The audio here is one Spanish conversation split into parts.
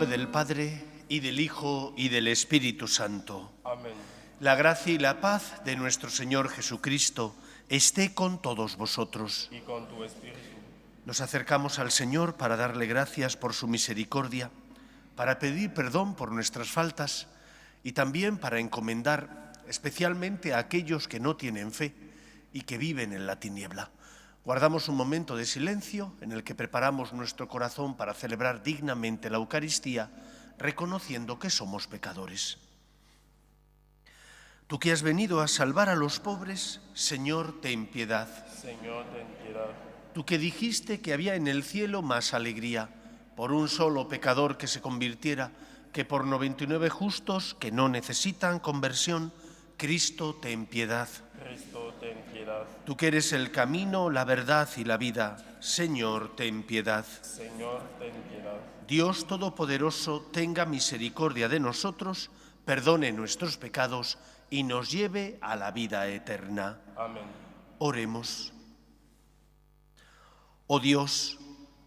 del Padre, y del Hijo, y del Espíritu Santo. Amén. La gracia y la paz de nuestro Señor Jesucristo esté con todos vosotros. Y con tu espíritu. Nos acercamos al Señor para darle gracias por su misericordia, para pedir perdón por nuestras faltas y también para encomendar especialmente a aquellos que no tienen fe y que viven en la tiniebla. Guardamos un momento de silencio en el que preparamos nuestro corazón para celebrar dignamente la Eucaristía, reconociendo que somos pecadores. Tú que has venido a salvar a los pobres, Señor, ten piedad. Señor, ten piedad. Tú que dijiste que había en el cielo más alegría por un solo pecador que se convirtiera que por 99 justos que no necesitan conversión, Cristo, ten piedad. Cristo, ten piedad. Tú que eres el camino, la verdad y la vida, Señor, ten piedad. Señor, ten piedad. Dios Todopoderoso, tenga misericordia de nosotros, perdone nuestros pecados y nos lleve a la vida eterna. Amén. Oremos. Oh Dios,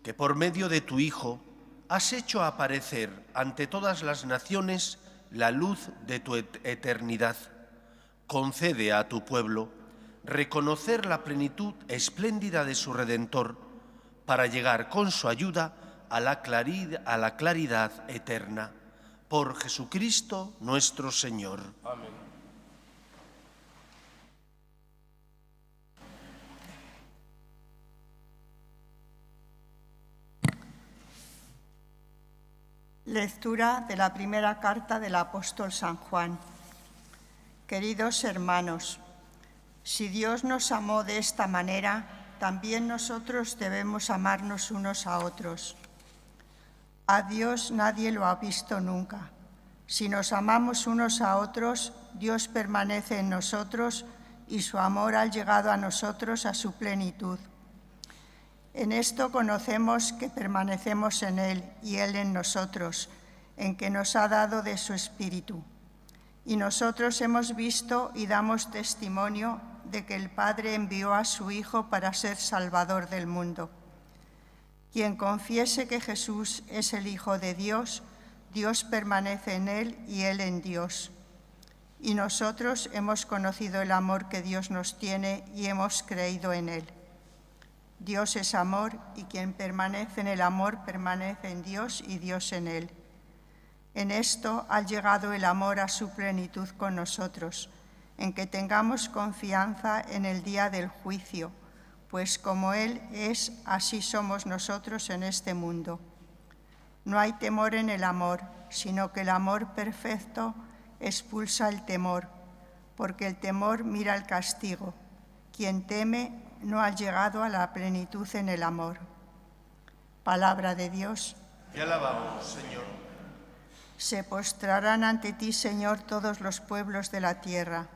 que por medio de tu Hijo has hecho aparecer ante todas las naciones la luz de tu eternidad, concede a tu pueblo reconocer la plenitud espléndida de su Redentor para llegar con su ayuda a la claridad eterna. Por Jesucristo nuestro Señor. Amén. Lectura de la primera carta del apóstol San Juan. Queridos hermanos, si Dios nos amó de esta manera, también nosotros debemos amarnos unos a otros. A Dios nadie lo ha visto nunca. Si nos amamos unos a otros, Dios permanece en nosotros y su amor ha llegado a nosotros a su plenitud. En esto conocemos que permanecemos en Él y Él en nosotros, en que nos ha dado de su Espíritu. Y nosotros hemos visto y damos testimonio de que el Padre envió a su Hijo para ser Salvador del mundo. Quien confiese que Jesús es el Hijo de Dios, Dios permanece en Él y Él en Dios. Y nosotros hemos conocido el amor que Dios nos tiene y hemos creído en Él. Dios es amor y quien permanece en el amor permanece en Dios y Dios en Él. En esto ha llegado el amor a su plenitud con nosotros, en que tengamos confianza en el día del juicio, pues como Él es, así somos nosotros en este mundo. No hay temor en el amor, sino que el amor perfecto expulsa el temor, porque el temor mira el castigo. Quien teme no ha llegado a la plenitud en el amor. Palabra de Dios. Te alabamos, Señor. Se postrarán ante ti, Señor, todos los pueblos de la tierra.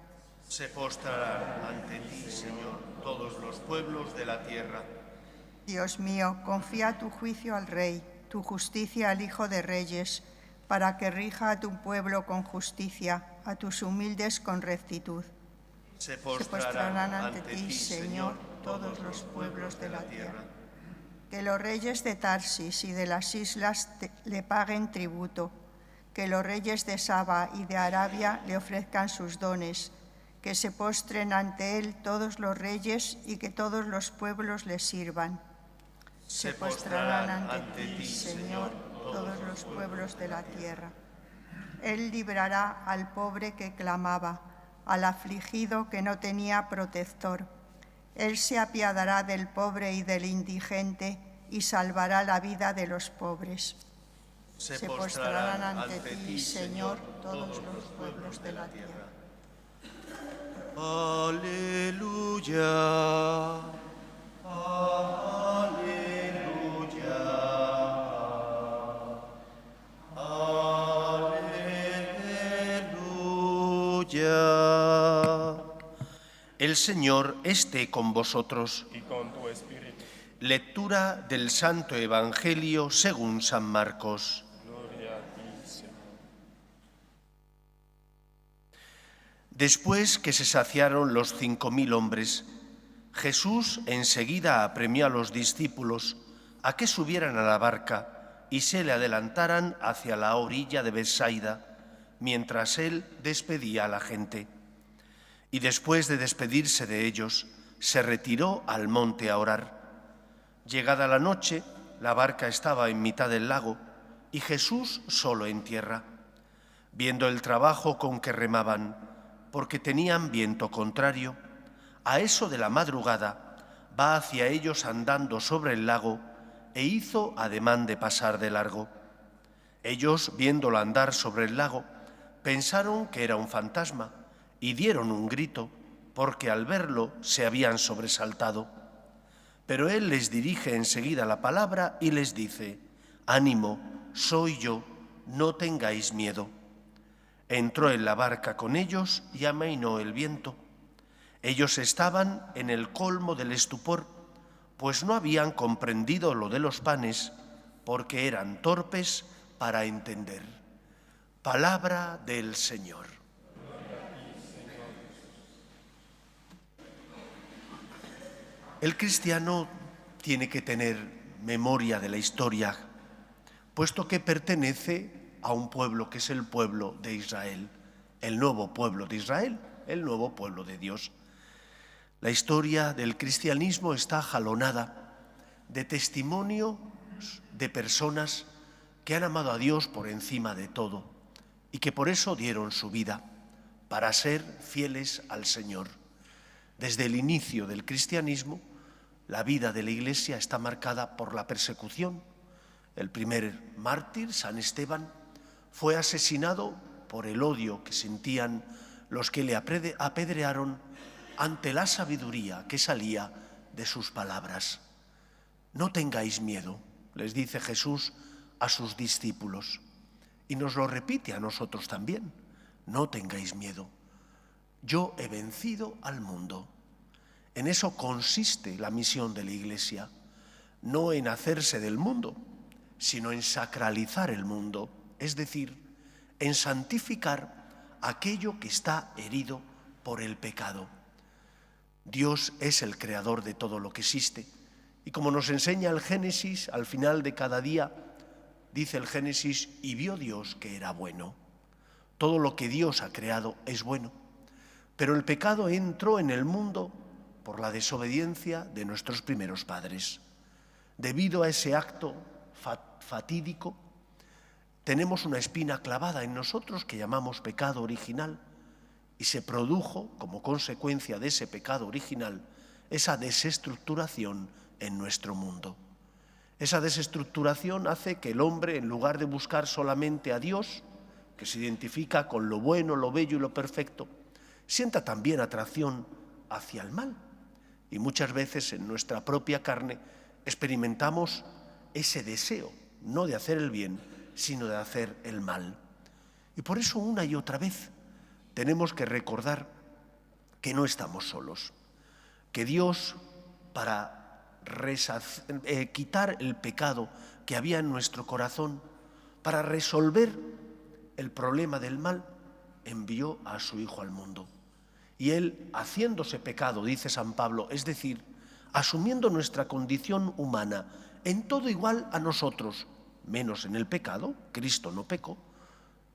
Se postrarán ante ti, Señor, todos los pueblos de la tierra. Dios mío, confía tu juicio al Rey, tu justicia al Hijo de Reyes, para que rija a tu pueblo con justicia, a tus humildes con rectitud. Se postrarán ante ti, Señor, todos los pueblos de la tierra. Que los reyes de Tarsis y de las islas le paguen tributo, que los reyes de Saba y de Arabia le ofrezcan sus dones, que se postren ante él todos los reyes y que todos los pueblos le sirvan. Se postrarán ante ti, Señor, todos los pueblos de la tierra. Él librará al pobre que clamaba, al afligido que no tenía protector. Él se apiadará del pobre y del indigente y salvará la vida de los pobres. Se postrarán ante ti, Señor, todos los pueblos de la tierra. Aleluya. Aleluya. Aleluya. El Señor esté con vosotros. Y con tu espíritu. Lectura del Santo Evangelio según San Marcos. Gloria a ti, Señor. Después que se saciaron los 5000 hombres, Jesús enseguida apremió a los discípulos a que subieran a la barca y se le adelantaran hacia la orilla de Betsaida, mientras él despedía a la gente. Y después de despedirse de ellos, se retiró al monte a orar. Llegada la noche, la barca estaba en mitad del lago y Jesús solo en tierra. Viendo el trabajo con que remaban, porque tenían viento contrario, a eso de la madrugada va hacia ellos andando sobre el lago e hizo ademán de pasar de largo. Ellos, viéndolo andar sobre el lago, pensaron que era un fantasma y dieron un grito, porque al verlo se habían sobresaltado. Pero él les dirige enseguida la palabra y les dice: «Ánimo, soy yo, no tengáis miedo». Entró en la barca con ellos y amainó el viento. Ellos estaban en el colmo del estupor, pues no habían comprendido lo de los panes, porque eran torpes para entender. Palabra del Señor. El cristiano tiene que tener memoria de la historia, puesto que pertenece a un pueblo que es el pueblo de Israel, el nuevo pueblo de Israel, el nuevo pueblo de Dios. La historia del cristianismo está jalonada de testimonios de personas que han amado a Dios por encima de todo y que por eso dieron su vida, para ser fieles al Señor. Desde el inicio del cristianismo, la vida de la Iglesia está marcada por la persecución. El primer mártir, San Esteban, fue asesinado por el odio que sentían los que le apedrearon ante la sabiduría que salía de sus palabras. No tengáis miedo, les dice Jesús a sus discípulos, y nos lo repite a nosotros también. No tengáis miedo, yo he vencido al mundo. En eso consiste la misión de la Iglesia, no en hacerse del mundo, sino en sacralizar el mundo, es decir, en santificar aquello que está herido por el pecado. Dios es el creador de todo lo que existe, y como nos enseña el Génesis, al final de cada día, dice el Génesis: y vio Dios que era bueno. Todo lo que Dios ha creado es bueno, pero el pecado entró en el mundo por la desobediencia de nuestros primeros padres. Debido a ese acto fatídico, tenemos una espina clavada en nosotros que llamamos pecado original, y se produjo, como consecuencia de ese pecado original, esa desestructuración en nuestro mundo. Esa desestructuración hace que el hombre, en lugar de buscar solamente a Dios, que se identifica con lo bueno, lo bello y lo perfecto, sienta también atracción hacia el mal. Y muchas veces en nuestra propia carne experimentamos ese deseo, no de hacer el bien, sino de hacer el mal. Y por eso una y otra vez tenemos que recordar que no estamos solos, que Dios, para quitar el pecado que había en nuestro corazón, para resolver el problema del mal, envió a su Hijo al mundo. Y Él, haciéndose pecado, dice San Pablo, es decir, asumiendo nuestra condición humana, en todo igual a nosotros, menos en el pecado, Cristo no pecó,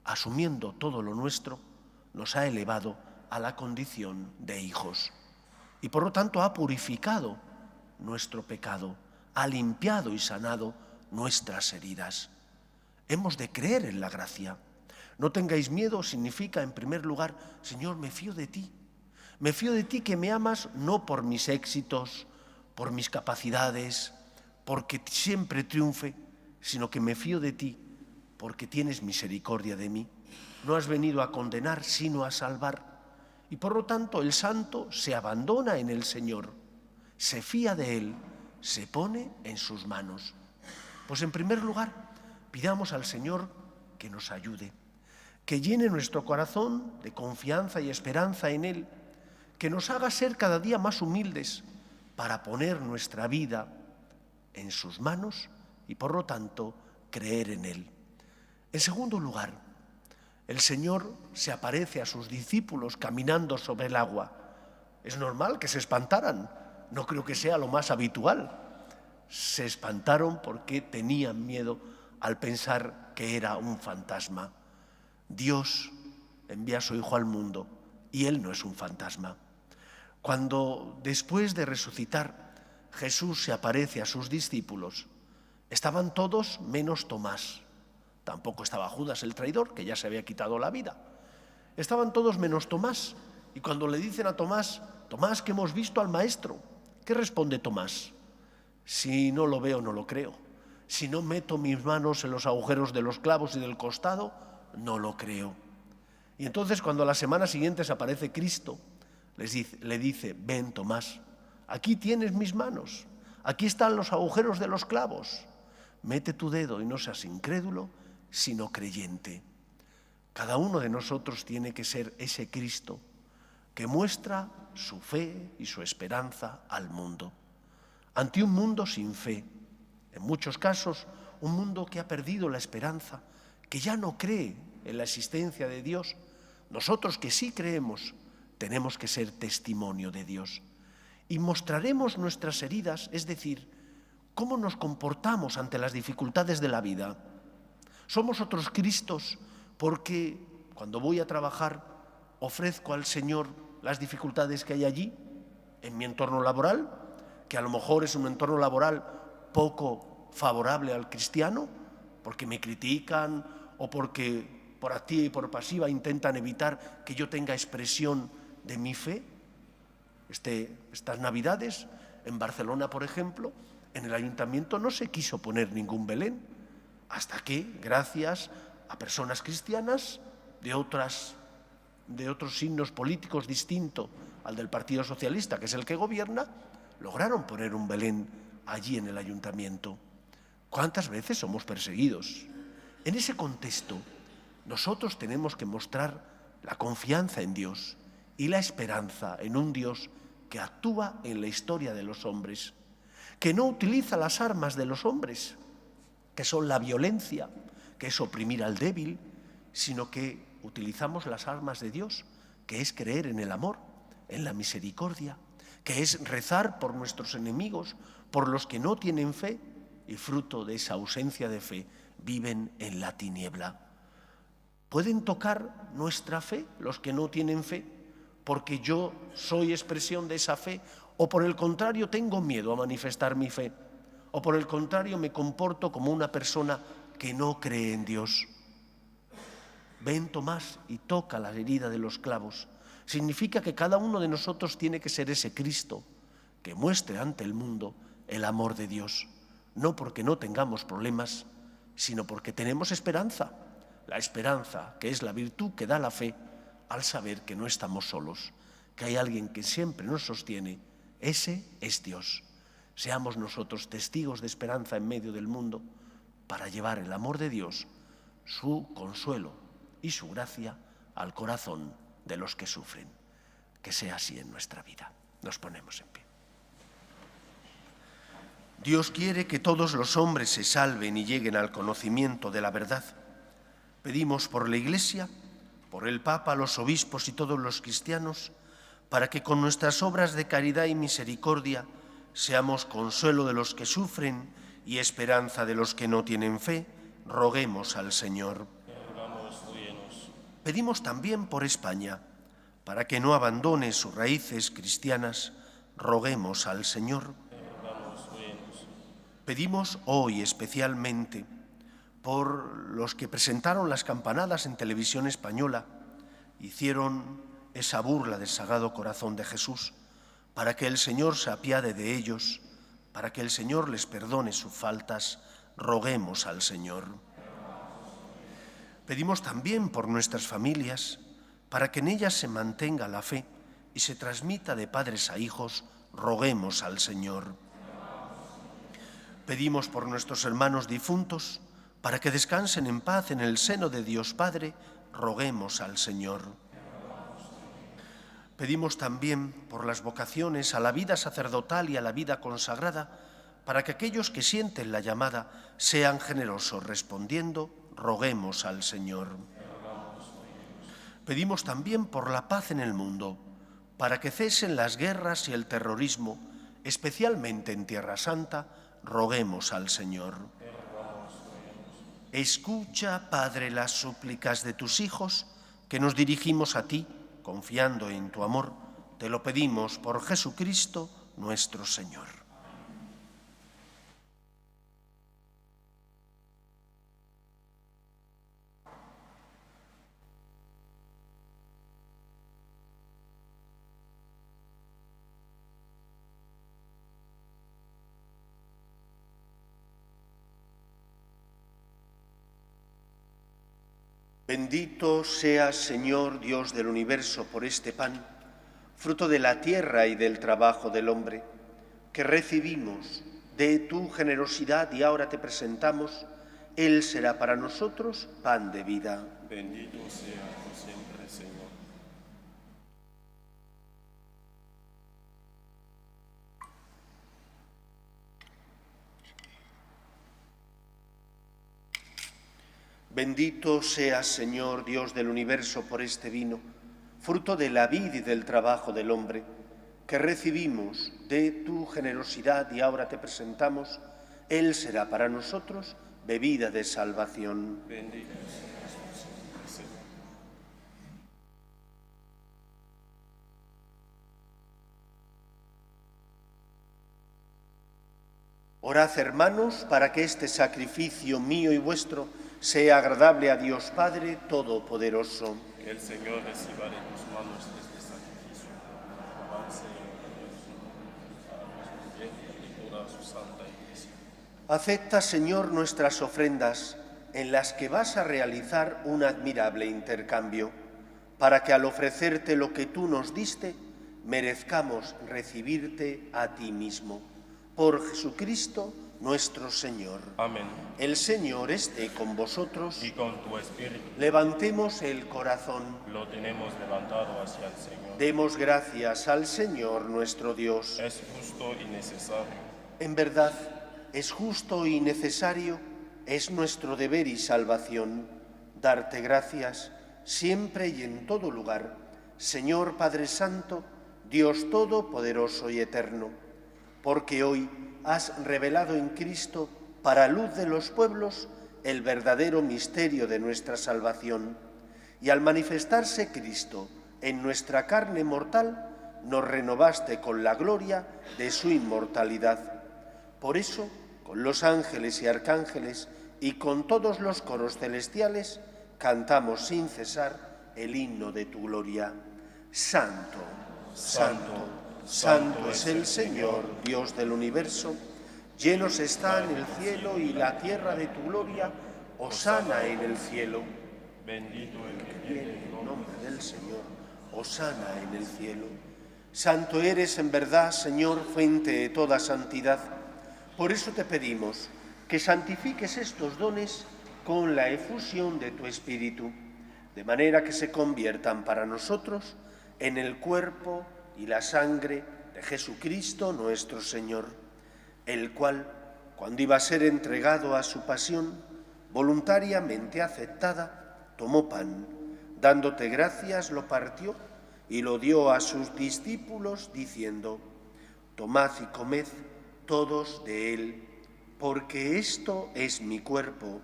asumiendo todo lo nuestro, nos ha elevado a la condición de hijos. Y por lo tanto ha purificado nuestro pecado, ha limpiado y sanado nuestras heridas. Hemos de creer en la gracia. No tengáis miedo significa, en primer lugar, Señor, me fío de ti. Me fío de ti, que me amas no por mis éxitos, por mis capacidades, porque siempre triunfe, sino que me fío de ti porque tienes misericordia de mí. No has venido a condenar, sino a salvar. Y por lo tanto el santo se abandona en el Señor, se fía de Él, se pone en sus manos. Pues en primer lugar, pidamos al Señor que nos ayude, que llene nuestro corazón de confianza y esperanza en Él, que nos haga ser cada día más humildes para poner nuestra vida en sus manos y por lo tanto creer en Él. En segundo lugar, el Señor se aparece a sus discípulos caminando sobre el agua. Es normal que se espantaran, no creo que sea lo más habitual. Se espantaron porque tenían miedo al pensar que era un fantasma. Dios envía a su Hijo al mundo y Él no es un fantasma. Cuando después de resucitar Jesús se aparece a sus discípulos, estaban todos menos Tomás. Tampoco estaba Judas el traidor, que ya se había quitado la vida. Estaban todos menos Tomás. Y cuando le dicen a Tomás, Tomás, que hemos visto al Maestro, ¿qué responde Tomás? Si no lo veo, no lo creo. Si no meto mis manos en los agujeros de los clavos y del costado, no lo creo. Y entonces cuando a la semana siguiente se aparece Cristo, le dice, ven Tomás, aquí tienes mis manos, aquí están los agujeros de los clavos. Mete tu dedo y no seas incrédulo, sino creyente. Cada uno de nosotros tiene que ser ese Cristo que muestra su fe y su esperanza al mundo. Ante un mundo sin fe, en muchos casos un mundo que ha perdido la esperanza, que ya no cree en la existencia de Dios, nosotros que sí creemos, tenemos que ser testimonio de Dios. Y mostraremos nuestras heridas, es decir, cómo nos comportamos ante las dificultades de la vida. Somos otros Cristos porque cuando voy a trabajar ofrezco al Señor las dificultades que hay allí, en mi entorno laboral, que a lo mejor es un entorno laboral poco favorable al cristiano, porque me critican o porque por activa y por pasiva intentan evitar que yo tenga expresión de mi fe. Estas Navidades, en Barcelona, por ejemplo, en el ayuntamiento no se quiso poner ningún Belén, hasta que, gracias a personas cristianas de otros signos políticos distintos al del Partido Socialista, que es el que gobierna, lograron poner un Belén allí en el ayuntamiento. ¿Cuántas veces somos perseguidos? En ese contexto, nosotros tenemos que mostrar la confianza en Dios y la esperanza en un Dios que actúa en la historia de los hombres, que no utiliza las armas de los hombres, que son la violencia, que es oprimir al débil, sino que utilizamos las armas de Dios, que es creer en el amor, en la misericordia, que es rezar por nuestros enemigos, por los que no tienen fe y fruto de esa ausencia de fe viven en la tiniebla. ¿Pueden tocar nuestra fe los que no tienen fe porque yo soy expresión de esa fe? ¿O por el contrario tengo miedo a manifestar mi fe? ¿O por el contrario me comporto como una persona que no cree en Dios? Ven Tomás y toca la herida de los clavos. Significa que cada uno de nosotros tiene que ser ese Cristo que muestre ante el mundo el amor de Dios. No porque no tengamos problemas, sino porque tenemos esperanza. La esperanza, que es la virtud que da la fe, al saber que no estamos solos, que hay alguien que siempre nos sostiene. Ese es Dios. Seamos nosotros testigos de esperanza en medio del mundo para llevar el amor de Dios, su consuelo y su gracia al corazón de los que sufren. Que sea así en nuestra vida. Nos ponemos en pie. Dios quiere que todos los hombres se salven y lleguen al conocimiento de la verdad. Pedimos por la Iglesia, por el Papa, los obispos y todos los cristianos, para que con nuestras obras de caridad y misericordia seamos consuelo de los que sufren y esperanza de los que no tienen fe. Roguemos al Señor. Pedimos también por España, para que no abandone sus raíces cristianas. Roguemos al Señor. Pedimos hoy especialmente por los que presentaron las campanadas en Televisión Española, hicieron esa burla del Sagrado Corazón de Jesús, para que el Señor se apiade de ellos, para que el Señor les perdone sus faltas. Roguemos al Señor. Pedimos también por nuestras familias, para que en ellas se mantenga la fe y se transmita de padres a hijos. Roguemos al Señor. Pedimos por nuestros hermanos difuntos, para que descansen en paz en el seno de Dios Padre. Roguemos al Señor. Pedimos también por las vocaciones a la vida sacerdotal y a la vida consagrada, para que aquellos que sienten la llamada sean generosos respondiendo. Roguemos al Señor. Pedimos también por la paz en el mundo, para que cesen las guerras y el terrorismo, especialmente en Tierra Santa. Roguemos al Señor. Escucha, Padre, las súplicas de tus hijos, que nos dirigimos a ti, confiando en tu amor. Te lo pedimos por Jesucristo, nuestro Señor. Bendito seas, Señor, Dios del universo, por este pan, fruto de la tierra y del trabajo del hombre, que recibimos de tu generosidad y ahora te presentamos. Él será para nosotros pan de vida. Bendito sea por siempre, Señor. Bendito seas, Señor, Dios del universo, por este vino, fruto de la vid y del trabajo del hombre, que recibimos de tu generosidad y ahora te presentamos. Él será para nosotros bebida de salvación. Bendito seas por siempre, Señor. Orad, hermanos, para que este sacrificio mío y vuestro sea agradable a Dios Padre Todopoderoso. Que el Señor reciba de tus manos este sacrificio, avance a nuestro bien y toda su santa Iglesia. Acepta, Señor, nuestras ofrendas, en las que vas a realizar un admirable intercambio, para que al ofrecerte lo que tú nos diste, merezcamos recibirte a ti mismo. Por Jesucristo nuestro Señor. Amén. El Señor esté con vosotros. Y con tu espíritu. Levantemos el corazón. Lo tenemos levantado hacia el Señor. Demos gracias al Señor nuestro Dios. Es justo y necesario. En verdad, es justo y necesario, es nuestro deber y salvación, darte gracias siempre y en todo lugar, Señor Padre Santo, Dios Todopoderoso y Eterno, porque hoy has revelado en Cristo, para luz de los pueblos, el verdadero misterio de nuestra salvación, y al manifestarse Cristo en nuestra carne mortal, nos renovaste con la gloria de su inmortalidad. Por eso, con los ángeles y arcángeles y con todos los coros celestiales, cantamos sin cesar el himno de tu gloria. Santo, santo, santo es el Señor, Dios del universo. Llenos están el cielo y la tierra de tu gloria. Hosana en el cielo. Bendito el que Viene en nombre del Señor. Hosana en el cielo. Santo eres en verdad, Señor, fuente de toda santidad. Por eso te pedimos que santifiques estos dones con la efusión de tu Espíritu, de manera que se conviertan para nosotros en el cuerpo y la sangre de Jesucristo nuestro Señor, el cual, cuando iba a ser entregado a su pasión, voluntariamente aceptada, tomó pan, dándote gracias, lo partió y lo dio a sus discípulos, diciendo: tomad y comed todos de él, porque esto es mi cuerpo,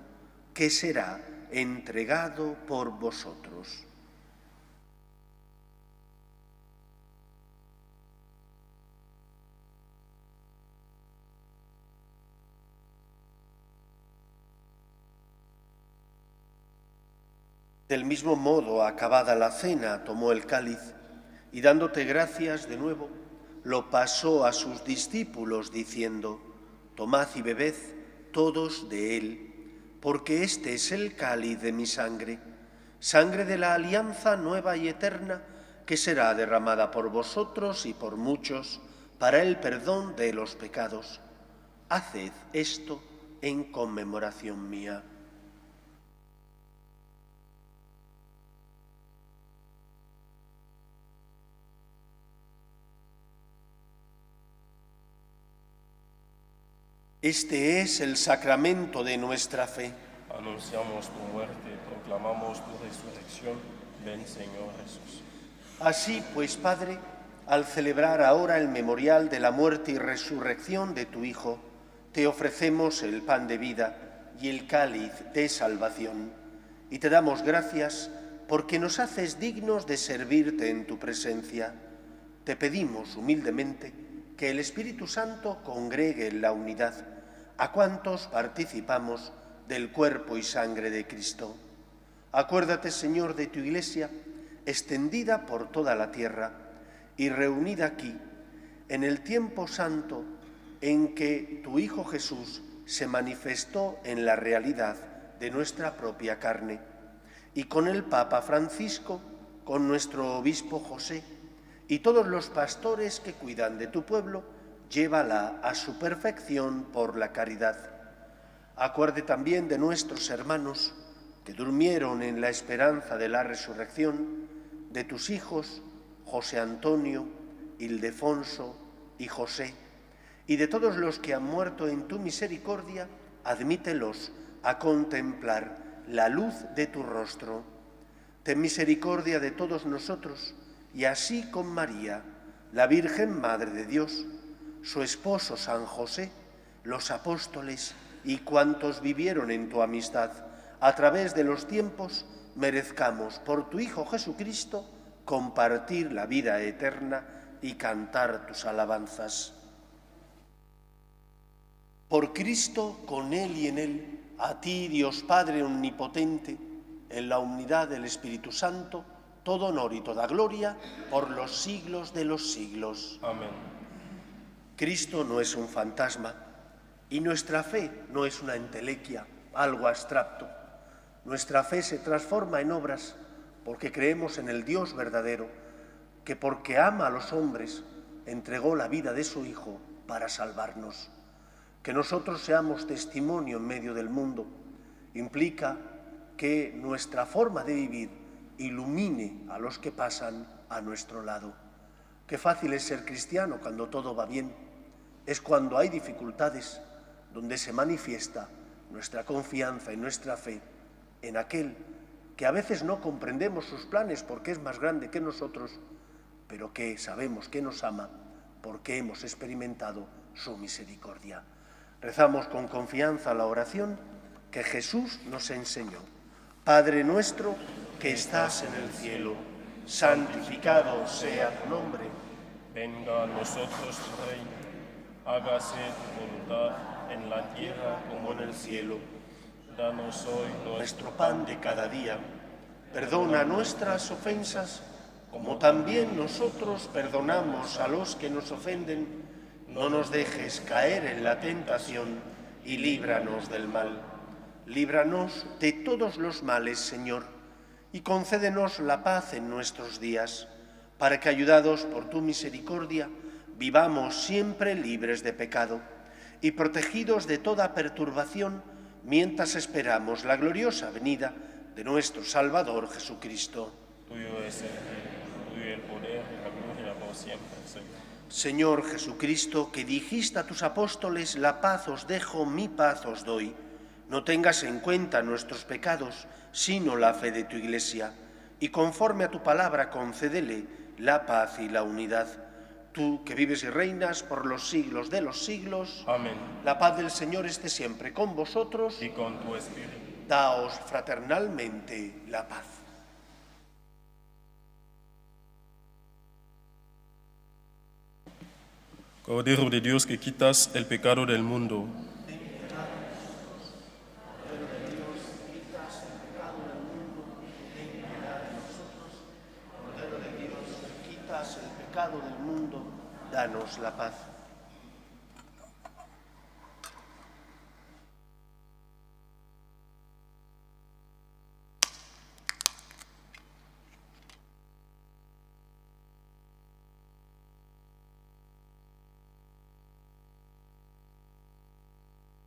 que será entregado por vosotros. Del mismo modo, acabada la cena, tomó el cáliz y, dándote gracias de nuevo, lo pasó a sus discípulos, diciendo: tomad y bebed todos de él, porque este es el cáliz de mi sangre, sangre de la alianza nueva y eterna, que será derramada por vosotros y por muchos para el perdón de los pecados. Haced esto en conmemoración mía. Este es el sacramento de nuestra fe. Anunciamos tu muerte, proclamamos tu resurrección. Ven, Señor Jesús. Así pues, Padre, al celebrar ahora el memorial de la muerte y resurrección de tu Hijo, te ofrecemos el pan de vida y el cáliz de salvación. Y te damos gracias porque nos haces dignos de servirte en tu presencia. Te pedimos humildemente que el Espíritu Santo congregue en la unidad a cuantos participamos del cuerpo y sangre de Cristo. Acuérdate, Señor, de tu Iglesia, extendida por toda la tierra y reunida aquí, en el tiempo santo en que tu Hijo Jesús se manifestó en la realidad de nuestra propia carne, y con el Papa Francisco, con nuestro obispo José y todos los pastores que cuidan de tu pueblo, llévala a su perfección por la caridad. Acuerde también de nuestros hermanos que durmieron en la esperanza de la resurrección, de tus hijos José Antonio, Ildefonso y José, y de todos los que han muerto en tu misericordia, admítelos a contemplar la luz de tu rostro. Ten misericordia de todos nosotros, y así con María, la Virgen Madre de Dios, su esposo San José, los apóstoles y cuantos vivieron en tu amistad, a través de los tiempos, merezcamos por tu Hijo Jesucristo compartir la vida eterna y cantar tus alabanzas. Por Cristo, con Él y en Él, a ti, Dios Padre omnipotente, en la unidad del Espíritu Santo, todo honor y toda gloria por los siglos de los siglos. Amén. Cristo no es un fantasma y nuestra fe no es una entelequia, algo abstracto. Nuestra fe se transforma en obras porque creemos en el Dios verdadero, que porque ama a los hombres entregó la vida de su Hijo para salvarnos. Que nosotros seamos testimonio en medio del mundo implica que nuestra forma de vivir ilumine a los que pasan a nuestro lado. Qué fácil es ser cristiano cuando todo va bien. Es cuando hay dificultades donde se manifiesta nuestra confianza y nuestra fe en aquel que a veces no comprendemos sus planes porque es más grande que nosotros, pero que sabemos que nos ama porque hemos experimentado su misericordia. Rezamos con confianza la oración que Jesús nos enseñó. Padre nuestro que estás en el cielo, santificado sea tu nombre. Venga a nosotros tu reino, hágase tu voluntad en la tierra como en el cielo. Danos hoy Nuestro pan de cada día. Perdona nuestras ofensas, como también nosotros perdonamos a los que nos ofenden. No nos dejes caer en la tentación y líbranos del mal. Líbranos de todos los males, Señor, y concédenos la paz en nuestros días, para que, ayudados por tu misericordia, vivamos siempre libres de pecado y protegidos de toda perturbación, mientras esperamos la gloriosa venida de nuestro Salvador Jesucristo. tuyo es el reino, tuyo el poder y la gloria por siempre, Señor. Señor Jesucristo, que dijiste a tus apóstoles, la paz os dejo, mi paz os doy. No tengas en cuenta nuestros pecados, sino la fe de tu Iglesia, y conforme a tu palabra concédele la paz y la unidad. Tú, que vives y reinas por los siglos de los siglos. Amén. La paz del Señor esté siempre con vosotros. Y con tu espíritu. Daos fraternalmente la paz. Cordero de Dios que quitas el pecado del mundo. Cordero de Dios, que quitas el pecado del mundo, danos la paz.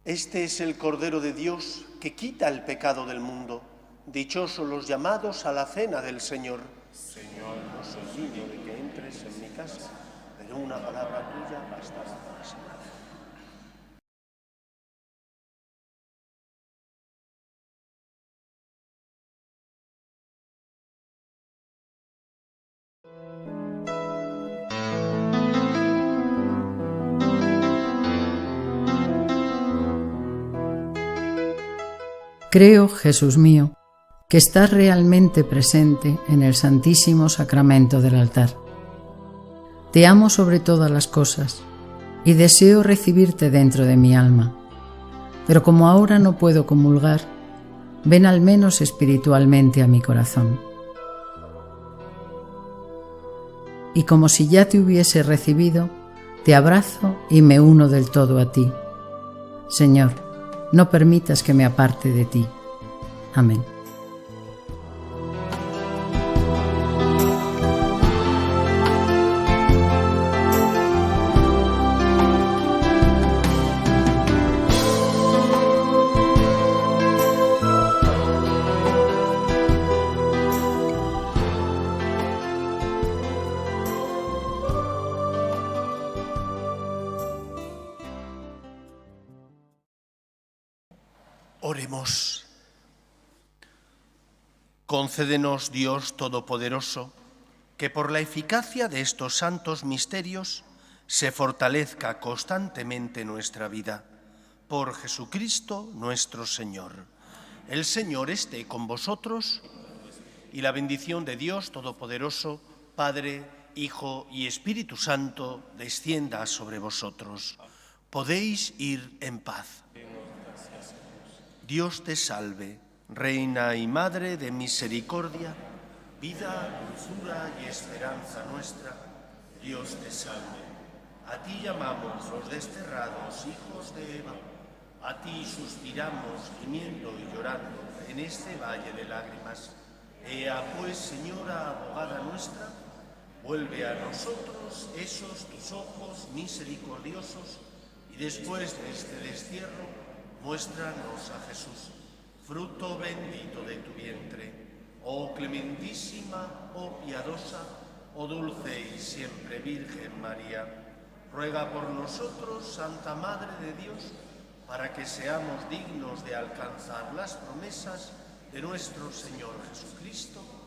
Este es el Cordero de Dios que quita el pecado del mundo. Dichosos los llamados a la cena del Señor. Señor, No soy digno de que entres en mi casa, pero una palabra tuya bastará para sanar. Creo, Jesús mío, que estás realmente presente en el Santísimo Sacramento del altar. Te amo sobre todas las cosas y deseo recibirte dentro de mi alma. Pero como ahora no puedo comulgar, ven al menos espiritualmente a mi corazón. Y como si ya te hubiese recibido, te abrazo y me uno del todo a ti. Señor, no permitas que me aparte de ti. Amén. Oremos. Concédenos, Dios Todopoderoso, que por la eficacia de estos santos misterios se fortalezca constantemente nuestra vida. Por Jesucristo nuestro Señor. El Señor esté con vosotros y la bendición de Dios Todopoderoso, Padre, Hijo y Espíritu Santo, descienda sobre vosotros. Podéis ir en paz. Dios te salve, Reina y Madre de misericordia, vida, dulzura y esperanza nuestra. Dios te salve. A ti llamamos los desterrados hijos de Eva, a ti suspiramos gimiendo y llorando en este valle de lágrimas. Ea pues, Señora, abogada nuestra, vuelve a nosotros esos tus ojos misericordiosos y después de este destierro, muéstranos a Jesús, fruto bendito de tu vientre. Oh clementísima, oh piadosa, oh dulce y siempre Virgen María, ruega por nosotros, Santa Madre de Dios, para que seamos dignos de alcanzar las promesas de nuestro Señor Jesucristo.